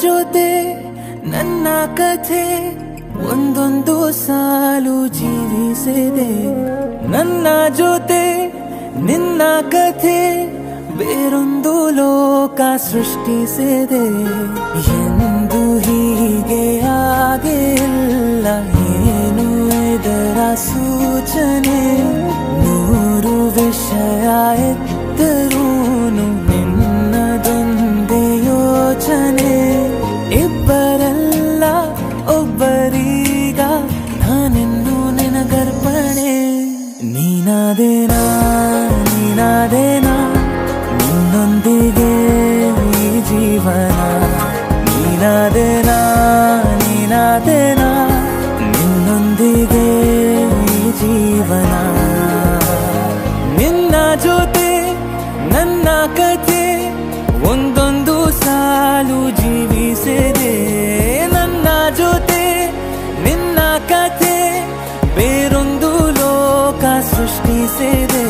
ಜೊತೆ ನನ್ನ ಕಥೆ ಒಂದೊಂದು ಸಾಲು ಜೀವಿಸಿದೆ. ನನ್ನ ಜೊತೆ ನಿನ್ನ ಕಥೆ ಬೇರೊಂದು ಲೋಕ ಸೃಷ್ಟಿಸಿದೆ. ಎಂದು ಹೀಗೆ ಆಗಿಲ್ಲ, ಏನು ಇದರ ಸೂಚನೆ? ನೂರು ವಿಷಯ ಎತ್ತರೂನು ನಿನ್ನದೊಂದೇ ಯೋಚನೆ. ಇಬ್ಬರಲ್ಲ ಒಬ್ಬರೀಗ ನಾನೆನ್ನು ನಿನಗರ್ಪಣೆ. ನೀನಾದೇನಾ ನೀನಾದೇನಾ ನಿನ್ನೊಂದಿಗೆ ಈ ಜೀವನ. ನೀನಾದೇನಾ ನೀನಾದೇನಾ ನಿನ್ನೊಂದಿಗೆ ಈ ಜೀವನ. ನಿನ್ನ ಜೊತೆ ನನ್ನ ಕಥೆ ಒಂದೊಂದು ಸಾಲು ಜೀವಿಸಿದೆ. ನನ್ನ ಜೊತೆ ನಿನ್ನ ಕಥೆ ಬೇರೊಂದು ಲೋಕ ಸೃಷ್ಟಿಸಿದೆ.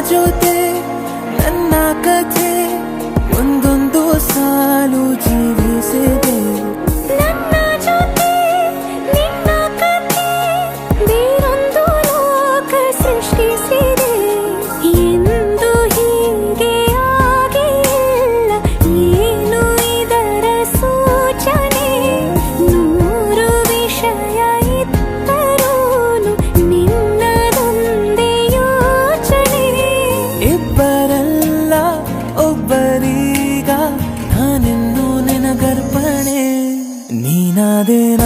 ಜೊತೆ ನನ್ನ ಕಥೆ ಒಂದೊಂದು ಸಾಲು ಜೀವಿಸಿದೆ. ನನ್ನ ಜೊತೆ ನಿನ್ನ ಕಥೆ ಬೇರೊಂದು ಲೋಕ ಸೃಷ್ಟಿಸಿದೆ. ಎಂದು ಹೀಗೆ ಆಗಿಲ್ಲ, ಏನು ಇದರ ಸೂಚನೆ? ನೂರು ವಿಷಯ ಇತ್ತರೂನು ನಿನ್ನದೊಂದೇ ಯೋಚನೆ. ಇಬ್ಬರಲ್ಲ ಒಬ್ಬರೀಗ ನಾನೆನ್ನು ನಿನಗರ್ಪಣೆ. ನೀನಾದೇನಾ